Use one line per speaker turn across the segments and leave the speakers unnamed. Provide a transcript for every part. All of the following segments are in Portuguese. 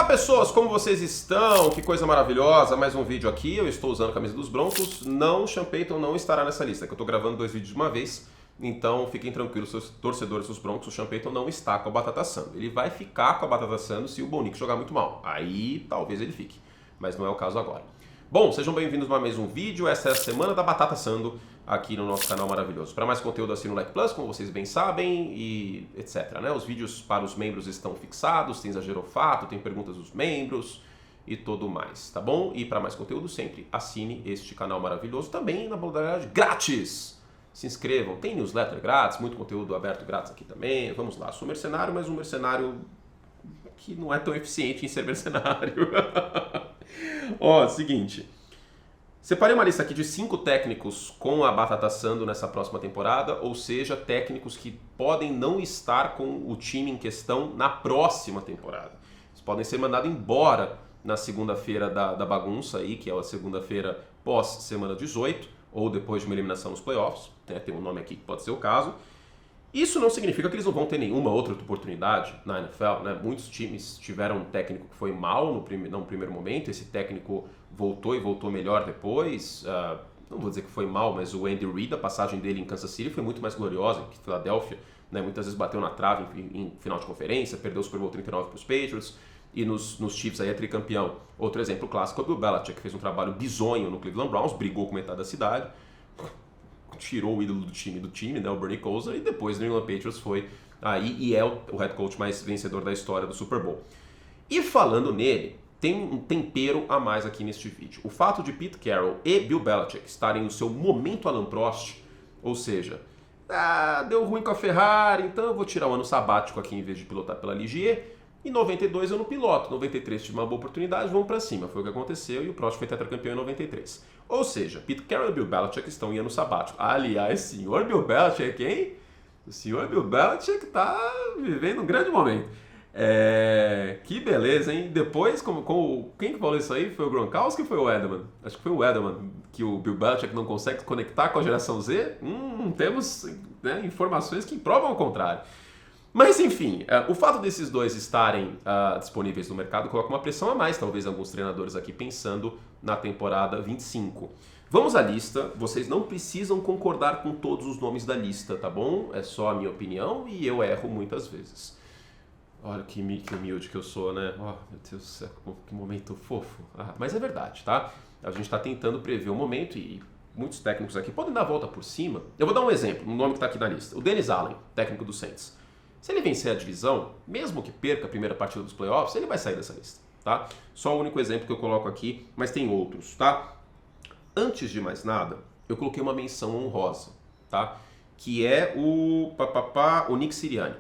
pessoas, como vocês estão? Que coisa maravilhosa, mais um vídeo aqui, eu estou usando a camisa dos Broncos, não, Sean Payton não estará nessa lista, que eu estou gravando 2 vídeos de uma vez, então fiquem tranquilos, seus torcedores dos Broncos, o Sean Payton não está com a batata assando, ele vai ficar com a batata assando se o Bo Nix jogar muito mal, aí talvez ele fique, mas não é o caso agora. Bom, sejam bem-vindos a mais um vídeo, essa é a semana da batata assando aqui no nosso canal maravilhoso. Para mais conteúdo assina o Like Plus, como vocês bem sabem, e etc. Né? Os vídeos para os membros estão fixados, tem exagerofato, tem perguntas dos membros e tudo mais, tá bom? E para mais conteúdo sempre assine este canal maravilhoso, também na modalidade grátis. Se inscrevam, tem newsletter grátis, muito conteúdo aberto grátis aqui também. Vamos lá, sou mercenário, mas um mercenário que não é tão eficiente em ser mercenário. Ó, seguinte, separei uma lista aqui de 5 técnicos com a batata assando nessa próxima temporada, ou seja, técnicos que podem não estar com o time em questão na próxima temporada. Eles podem ser mandados embora na segunda-feira da bagunça aí, que é a segunda-feira pós semana 18, ou depois de uma eliminação nos playoffs, né? Tem um nome aqui que pode ser o caso. Isso não significa que eles não vão ter nenhuma outra oportunidade na NFL, né? Muitos times tiveram um técnico que foi mal no primeiro momento, esse técnico voltou e voltou melhor depois. Não vou dizer que foi mal, mas o Andy Reid, a passagem dele em Kansas City foi muito mais gloriosa que Filadélfia, né? Muitas vezes bateu na trave em final de conferência, perdeu o Super Bowl 39 para os Patriots, e nos Chiefs aí é tricampeão. Outro exemplo clássico é o Bill Belichick, que fez um trabalho bizonho no Cleveland Browns, brigou com metade da cidade, tirou o ídolo do time, né, o Bernie Kosar, e depois o New England Patriots foi aí e é o head coach mais vencedor da história do Super Bowl. E falando nele, tem um tempero a mais aqui neste vídeo. O fato de Pete Carroll e Bill Belichick estarem no seu momento Alan Prost, ou seja, deu ruim com a Ferrari, então eu vou tirar um ano sabático aqui em vez de pilotar pela Ligier. Em 92 eu não piloto, 93 tive uma boa oportunidade, vamos pra cima. Foi o que aconteceu e o Prost foi tetracampeão em 93. Ou seja, Pete Carroll e Bill Belichick estão em ano sabático. Aliás, senhor Bill Belichick, hein? O senhor Bill Belichick tá vivendo um grande momento. Que beleza, hein? Depois, quem que falou isso aí? Foi o Gronkowski ou foi o Edelman? Acho que foi o Edelman, que o Bill Belichick não consegue conectar com a geração Z. Temos, né, informações que provam o contrário. Mas enfim, o fato desses dois estarem disponíveis no mercado coloca uma pressão a mais, talvez alguns treinadores aqui pensando na temporada 25. Vamos à lista, vocês não precisam concordar com todos os nomes da lista, tá bom? É só a minha opinião e eu erro muitas vezes. Olha que humilde que eu sou, né? Oh, meu Deus do céu, que momento fofo. Mas é verdade, tá? A gente está tentando prever o momento e muitos técnicos aqui podem dar a volta por cima. Eu vou dar um exemplo, um nome que está aqui na lista. O Dennis Allen, técnico do Saints. Se ele vencer a divisão, mesmo que perca a primeira partida dos playoffs, ele vai sair dessa lista, tá? Só o único exemplo que eu coloco aqui, mas tem outros, tá? Antes de mais nada, eu coloquei uma menção honrosa, tá? Que é o Nick Sirianni.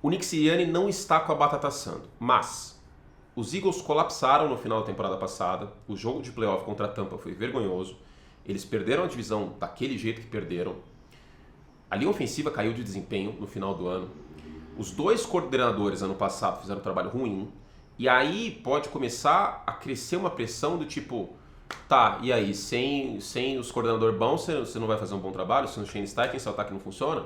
O Nick Sirianni não está com a batata assando, mas os Eagles colapsaram no final da temporada passada, o jogo de playoff contra a Tampa foi vergonhoso, eles perderam a divisão daquele jeito que perderam, a linha ofensiva caiu de desempenho no final do ano. Os 2 coordenadores ano passado fizeram um trabalho ruim. E aí pode começar a crescer uma pressão do tipo, tá, e aí, sem os coordenadores bons, você não vai fazer um bom trabalho? Se o Shane Steichen, seu ataque não funciona?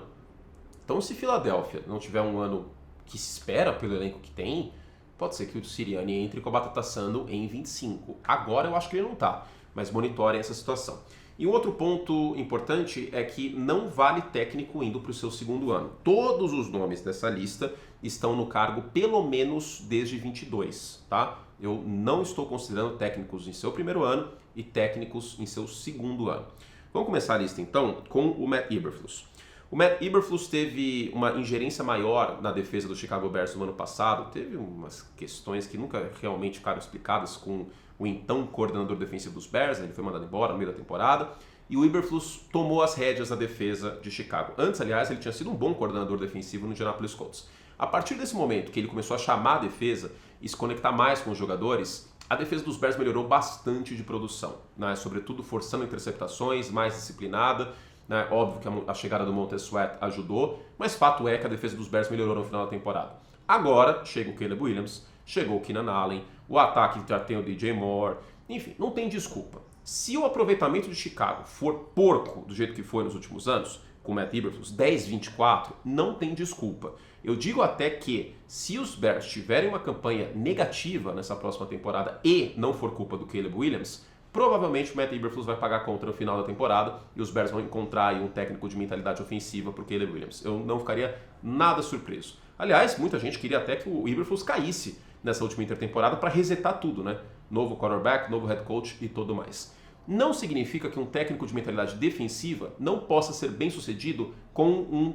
Então se Filadélfia não tiver um ano que se espera pelo elenco que tem, pode ser que o Sirianni entre com a batata assando em 25. Agora eu acho que ele não tá, mas monitorem essa situação. E um outro ponto importante é que não vale técnico indo para o seu segundo ano. Todos os nomes dessa lista estão no cargo pelo menos desde 22, tá? Eu não estou considerando técnicos em seu primeiro ano e técnicos em seu segundo ano. Vamos começar a lista então com o Matt Eberflus. O Matt Eberflus teve uma ingerência maior na defesa do Chicago Bears no ano passado, teve umas questões que nunca realmente ficaram explicadas com o então coordenador defensivo dos Bears, ele foi mandado embora no meio da temporada, e o Eberflus tomou as rédeas da defesa de Chicago. Antes, aliás, ele tinha sido um bom coordenador defensivo no Indianapolis Colts. A partir desse momento que ele começou a chamar a defesa e se conectar mais com os jogadores, a defesa dos Bears melhorou bastante de produção, né? Sobretudo forçando interceptações, mais disciplinada, né? Óbvio que a chegada do Montez Sweat ajudou, mas fato é que a defesa dos Bears melhorou no final da temporada. Agora chega o Caleb Williams, chegou o Keenan Allen, o ataque já tem o DJ Moore, enfim, não tem desculpa. Se o aproveitamento de Chicago for porco do jeito que foi nos últimos anos, com o Matt Eberflus, 10-24, não tem desculpa. Eu digo até que, se os Bears tiverem uma campanha negativa nessa próxima temporada e não for culpa do Caleb Williams, provavelmente o Matt Eberflus vai pagar conta no final da temporada e os Bears vão encontrar aí um técnico de mentalidade ofensiva para o Caleb Williams. Eu não ficaria nada surpreso. Aliás, muita gente queria até que o Eberflus caísse nessa última intertemporada para resetar tudo, né? Novo quarterback, novo head coach e tudo mais. Não significa que um técnico de mentalidade defensiva não possa ser bem sucedido com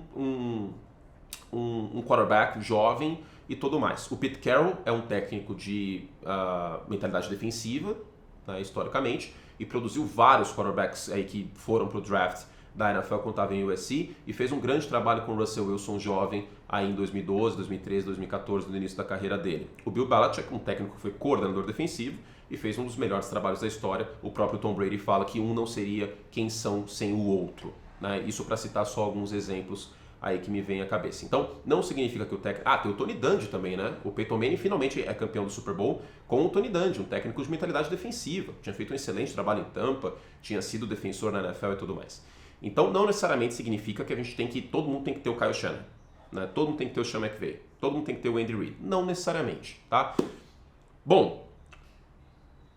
um quarterback jovem e tudo mais. O Pete Carroll é um técnico de mentalidade defensiva, né, historicamente, e produziu vários quarterbacks aí que foram para o draft da NFL quando estava em USC e fez um grande trabalho com o Russell Wilson jovem aí em 2012, 2013, 2014, no início da carreira dele. O Bill Belichick, um técnico que foi coordenador defensivo e fez um dos melhores trabalhos da história. O próprio Tom Brady fala que um não seria quem são sem o outro, né? Isso para citar só alguns exemplos aí que me vem à cabeça. Então, não significa que o técnico... tem o Tony Dungy também, né? O Peyton Manning finalmente é campeão do Super Bowl com o Tony Dungy, um técnico de mentalidade defensiva. Tinha feito um excelente trabalho em Tampa, tinha sido defensor na NFL e tudo mais. Então, não necessariamente significa que todo mundo tem que ter o Kyle Shanahan, né? Todo mundo tem que ter o Sean McVay, todo mundo tem que ter o Andy Reid. Não necessariamente, tá? Bom,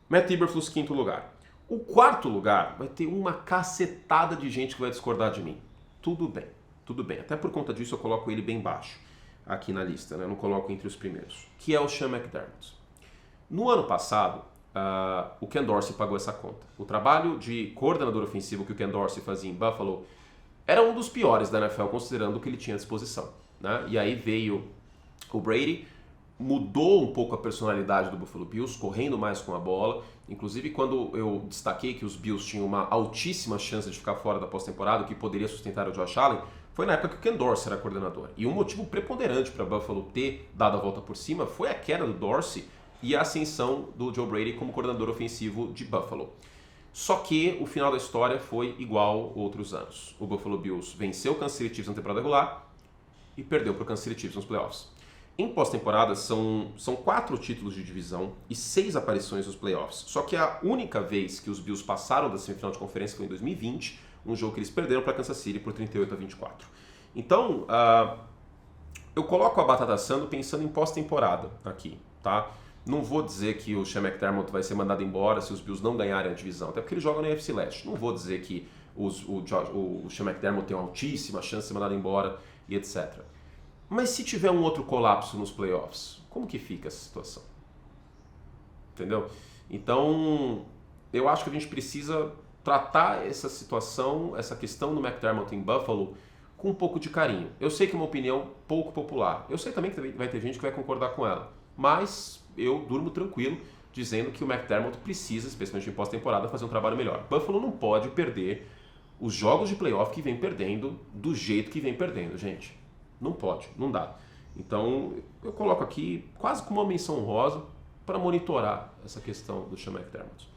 Matt Eberflus, quinto lugar. O quarto lugar vai ter uma cacetada de gente que vai discordar de mim. Tudo bem. Tudo bem, até por conta disso eu coloco ele bem baixo aqui na lista, né? Eu não coloco entre os primeiros, que é o Sean McDermott. No ano passado, o Ken Dorsey pagou essa conta. O trabalho de coordenador ofensivo que o Ken Dorsey fazia em Buffalo era um dos piores da NFL, considerando o que ele tinha à disposição, né? E aí veio o Brady, mudou um pouco a personalidade do Buffalo Bills, correndo mais com a bola. Inclusive, quando eu destaquei que os Bills tinham uma altíssima chance de ficar fora da pós-temporada, o que poderia sustentar o Josh Allen, foi na época que o Ken Dorsey era coordenador. E um motivo preponderante para Buffalo ter dado a volta por cima foi a queda do Dorsey e a ascensão do Joe Brady como coordenador ofensivo de Buffalo. Só que o final da história foi igual outros anos. O Buffalo Bills venceu o Kansas City Chiefs na temporada regular e perdeu para o Kansas City Chiefs nos playoffs. Em pós-temporada são 4 títulos de divisão e 6 aparições nos playoffs. Só que a única vez que os Bills passaram da semifinal de conferência foi em 2020, um jogo que eles perderam para Kansas City por 38-24. Então, eu coloco a batata assando pensando em pós-temporada aqui, tá? Não vou dizer que o Sean McDermott vai ser mandado embora se os Bills não ganharem a divisão, até porque ele joga no AFC Leste. Não vou dizer que o Sean McDermott tem uma altíssima chance de ser mandado embora e etc. Mas se tiver um outro colapso nos playoffs, como que fica essa situação? Entendeu? Então, eu acho que a gente precisa tratar essa situação, essa questão do McDermott em Buffalo, com um pouco de carinho. Eu sei que é uma opinião pouco popular. Eu sei também que vai ter gente que vai concordar com ela. Mas eu durmo tranquilo dizendo que o McDermott precisa, especialmente em pós-temporada, fazer um trabalho melhor. Buffalo não pode perder os jogos de playoff que vem perdendo do jeito que vem perdendo, gente. Não pode, não dá. Então, eu coloco aqui quase como uma menção honrosa para monitorar essa questão do Sean McDermott.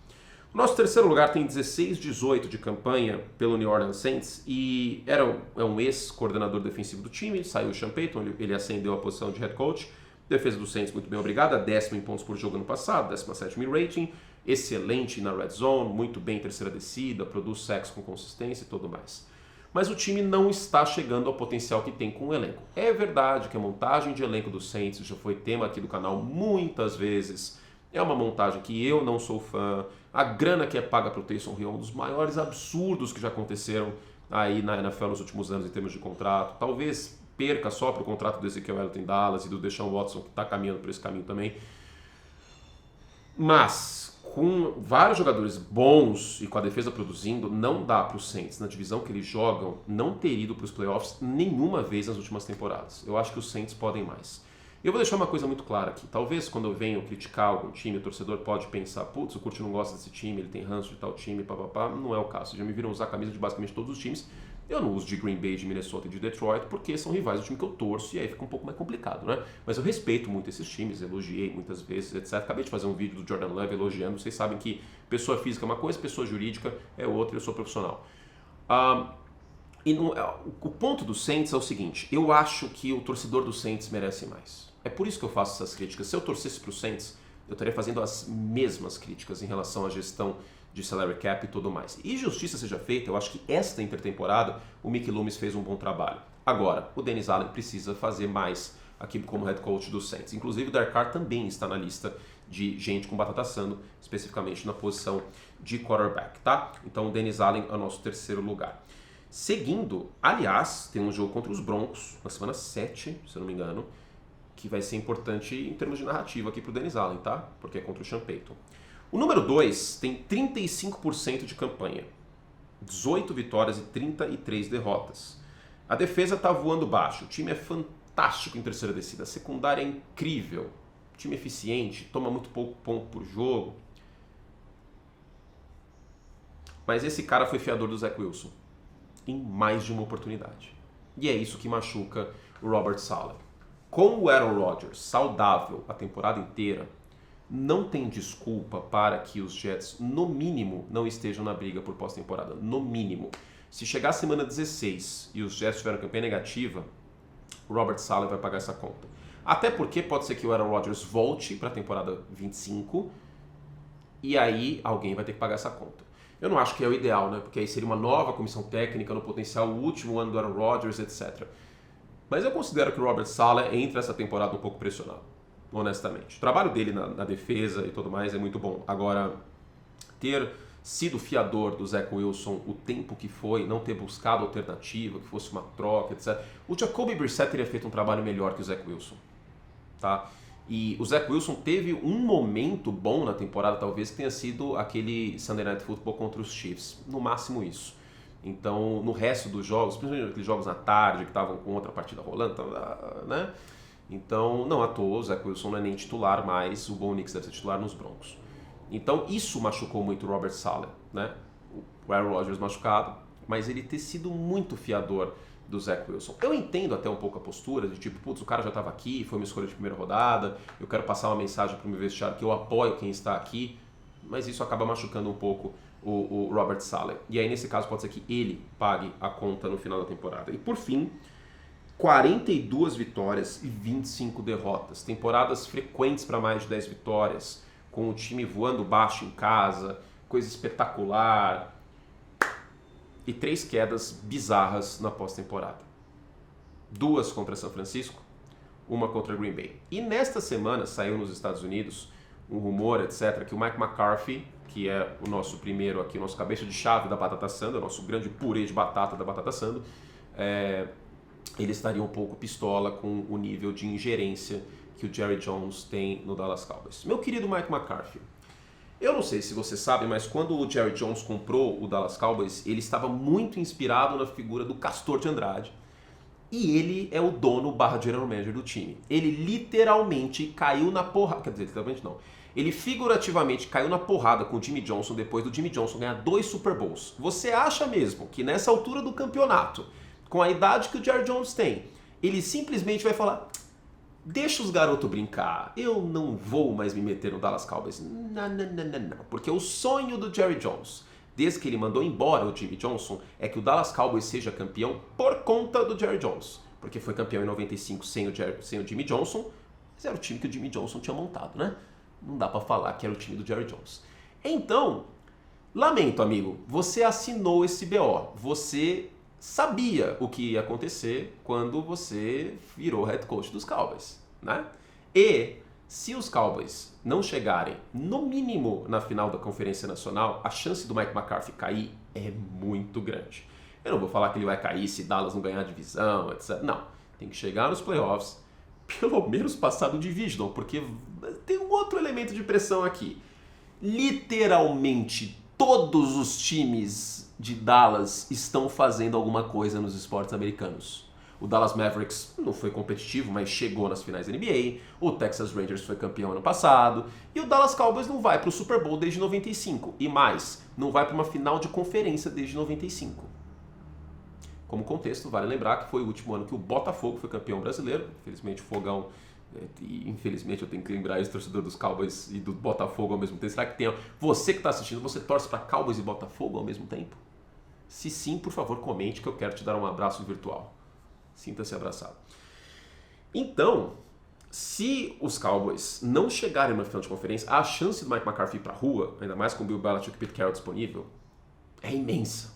O nosso terceiro lugar tem 16-18 de campanha pelo New Orleans Saints e é um ex-coordenador defensivo do time, saiu o Sean Payton, ele ascendeu a posição de head coach. Defesa do Saints muito bem obrigada, 10º em pontos por jogo ano passado, 17º em rating, excelente na red zone, muito bem em terceira descida, produz sacks com consistência e tudo mais. Mas o time não está chegando ao potencial que tem com o elenco. É verdade que a montagem de elenco do Saints já foi tema aqui do canal muitas vezes. É uma montagem que eu não sou fã. A grana que é paga para o Taysom Hill é um dos maiores absurdos que já aconteceram aí na NFL nos últimos anos em termos de contrato. Talvez perca só para o contrato do Ezekiel Elliott em Dallas e do Deshaun Watson, que está caminhando por esse caminho também. Mas, com vários jogadores bons e com a defesa produzindo, não dá para os Saints, na divisão que eles jogam, não ter ido para os playoffs nenhuma vez nas últimas temporadas. Eu acho que os Saints podem mais. Eu vou deixar uma coisa muito clara aqui. Talvez quando eu venho criticar algum time, o torcedor pode pensar, putz, o Curti não gosta desse time, ele tem ranço de tal time, papapá. Não é o caso. Já me viram usar a camisa de basicamente todos os times. Eu não uso de Green Bay, de Minnesota e de Detroit, porque são rivais do time que eu torço e aí fica um pouco mais complicado, né? Mas eu respeito muito esses times, elogiei muitas vezes, etc. Acabei de fazer um vídeo do Jordan Love elogiando. Vocês sabem que pessoa física é uma coisa, pessoa jurídica é outra, eu sou profissional. O ponto do Saints é o seguinte, eu acho que o torcedor do Saints merece mais. É por isso que eu faço essas críticas. Se eu torcesse para o Saints, eu estaria fazendo as mesmas críticas em relação à gestão de salary cap e tudo mais. E justiça seja feita, eu acho que esta intertemporada o Mickey Loomis fez um bom trabalho. Agora, o Dennis Allen precisa fazer mais aqui como head coach do Saints. Inclusive o Derek Carr também está na lista de gente com batata assando, especificamente na posição de quarterback, tá? Então o Dennis Allen é o nosso terceiro lugar. Seguindo, aliás, tem um jogo contra os Broncos, na semana 7, se eu não me engano, que vai ser importante em termos de narrativa aqui pro Dennis Allen, tá? Porque é contra o Sean Payton. O número 2 tem 35% de campanha, 18 vitórias e 33 derrotas. A defesa tá voando baixo, o time é fantástico em terceira descida, a secundária é incrível, time eficiente, toma muito pouco ponto por jogo. Mas esse cara foi fiador do Zach Wilson em mais de uma oportunidade. E é isso que machuca o Robert Saleh. Com o Aaron Rodgers saudável a temporada inteira, não tem desculpa para que os Jets, no mínimo, não estejam na briga por pós-temporada. No mínimo. Se chegar a semana 16 e os Jets tiveram campanha negativa, o Robert Saleh vai pagar essa conta. Até porque pode ser que o Aaron Rodgers volte para a temporada 25 e aí alguém vai ter que pagar essa conta. Eu não acho que é o ideal, né? Porque aí seria uma nova comissão técnica, no potencial o último ano do Aaron Rodgers, etc. Mas eu considero que o Robert Saleh entra essa temporada um pouco pressionado, honestamente. O trabalho dele na defesa e tudo mais é muito bom. Agora, ter sido fiador do Zach Wilson o tempo que foi, não ter buscado alternativa, que fosse uma troca, etc. O Jacoby Brissett teria feito um trabalho melhor que o Zach Wilson, tá? E o Zach Wilson teve um momento bom na temporada, talvez, que tenha sido aquele Sunday Night Football contra os Chiefs. No máximo isso. Então, no resto dos jogos, principalmente aqueles jogos na tarde, que estavam com outra partida rolando, né? Então, não à toa, o Zach Wilson não é nem titular mais, o Bo Nix deve ser titular nos Broncos. Então, isso machucou muito o Robert Saleh, né? O Aaron Rodgers machucado, mas ele ter sido muito fiador do Zach Wilson. Eu entendo até um pouco a postura de tipo, putz, o cara já estava aqui, foi uma escolha de primeira rodada, eu quero passar uma mensagem para o meu vestiário que eu apoio quem está aqui, mas isso acaba machucando um pouco o Robert Saleh. E aí, nesse caso, pode ser que ele pague a conta no final da temporada. E por fim, 42 vitórias e 25 derrotas. Temporadas frequentes para mais de 10 vitórias, com o time voando baixo em casa, coisa espetacular. E 3 quedas bizarras na pós-temporada. 2 contra São Francisco, 1 contra Green Bay. E nesta semana saiu nos Estados Unidos um rumor, etc., que o Mike McCarthy, que é o nosso primeiro aqui, o nosso cabeça de chave da batata assando, o nosso grande purê de batata da batata assando, ele estaria um pouco pistola com o nível de ingerência que o Jerry Jones tem no Dallas Cowboys. Meu querido Mike McCarthy, eu não sei se você sabe, mas quando o Jerry Jones comprou o Dallas Cowboys, ele estava muito inspirado na figura do Castor de Andrade. E ele é o dono / general manager do time. Ele literalmente caiu na porrada, quer dizer, literalmente não. Ele figurativamente caiu na porrada com o Jimmy Johnson depois do Jimmy Johnson ganhar 2 Super Bowls. Você acha mesmo que nessa altura do campeonato, com a idade que o Jerry Jones tem, ele simplesmente vai falar: deixa os garotos brincar, eu não vou mais me meter no Dallas Cowboys. Não. Porque o sonho do Jerry Jones, desde que ele mandou embora o Jimmy Johnson, é que o Dallas Cowboys seja campeão por conta do Jerry Jones. Porque foi campeão em 95 sem o Jimmy Johnson, mas era o time que o Jimmy Johnson tinha montado, né? Não dá pra falar que era o time do Jerry Jones. Então, lamento, amigo, você assinou esse BO. Você sabia o que ia acontecer quando você virou head coach dos Cowboys, né? E se os Cowboys não chegarem, no mínimo, na final da Conferência Nacional, a chance do Mike McCarthy cair é muito grande. Eu não vou falar que ele vai cair se Dallas não ganhar a divisão, etc. Não, tem que chegar nos playoffs, pelo menos passar do divisional, porque tem um outro elemento de pressão aqui. Literalmente todos os times de Dallas estão fazendo alguma coisa nos esportes americanos. O Dallas Mavericks não foi competitivo, mas chegou nas finais da NBA. O Texas Rangers foi campeão ano passado. E o Dallas Cowboys não vai para o Super Bowl desde 95. E mais, não vai para uma final de conferência desde 95. Como contexto, vale lembrar que foi o último ano que o Botafogo foi campeão brasileiro. Infelizmente, o Fogão... E infelizmente eu tenho que lembrar esse torcedor dos Cowboys e do Botafogo ao mesmo tempo. Será que tem... Você que está assistindo, você torce para Cowboys e Botafogo ao mesmo tempo? Se sim, por favor, comente que eu quero te dar um abraço virtual. Sinta-se abraçado. Então, Se os Cowboys não chegarem na final de conferência, a chance do Mike McCarthy ir pra rua, ainda mais com o Bill Belichick e o Pete Carroll disponível, é imensa.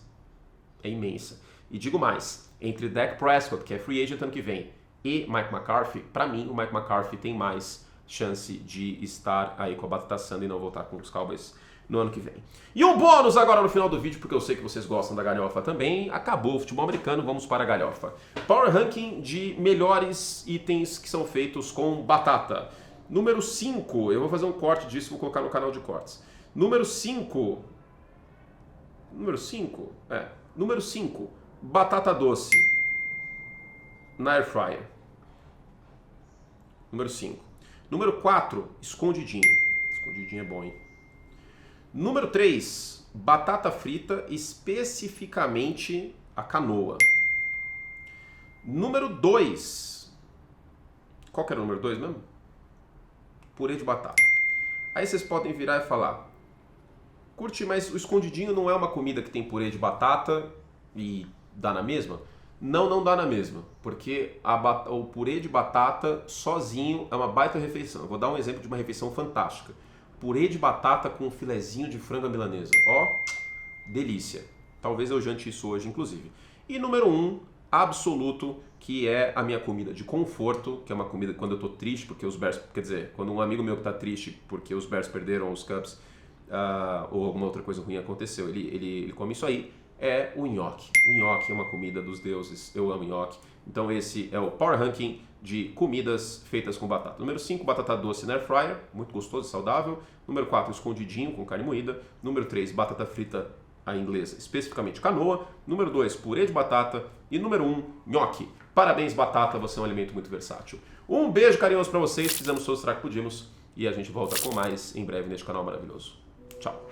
É imensa. E digo mais, entre Dak Prescott, que é free agent ano que vem, e Mike McCarthy, para mim, o Mike McCarthy tem mais chance de estar aí com a batata assando e não voltar com os Cowboys no ano que vem. E um bônus agora no final do vídeo, porque eu sei que vocês gostam da galhofa também. Acabou o futebol americano, vamos para a galhofa. Power Ranking de melhores itens que são feitos com batata. Número 5, eu vou fazer um corte disso, vou colocar no canal de cortes. Número 5, batata doce na air fryer. Número 5. Número 4, escondidinho. Escondidinho é bom, hein? Número 3, batata frita, especificamente a canoa. Número 2, qual que era o número 2 mesmo? Purê de batata. Aí vocês podem virar e falar, curte, mas o escondidinho não é uma comida que tem purê de batata e dá na mesma? Não, não dá na mesma, porque o purê de batata sozinho é uma baita refeição. Eu vou dar um exemplo de uma refeição fantástica. Purê de batata com um filezinho de frango à milanesa. Ó, delícia. Talvez eu jante isso hoje, inclusive. E número 1, absoluto, que é a minha comida de conforto, que é uma comida quando eu tô triste, porque os Bears... Quer dizer, quando um amigo meu que tá triste porque os Bears perderam os Cubs, ou alguma outra coisa ruim aconteceu, ele come isso aí, é o nhoque. O nhoque é uma comida dos deuses, eu amo nhoque. Então esse é o Power Ranking de comidas feitas com batata. Número 5, batata doce na air fryer, muito gostoso e saudável. Número 4, escondidinho com carne moída. Número 3, batata frita à inglesa, especificamente canoa. Número 2, purê de batata. E número 1, nhoque. Parabéns, batata, você é um alimento muito versátil. Um beijo carinhoso para vocês, fizemos o que podíamos e a gente volta com mais em breve neste canal maravilhoso. Tchau.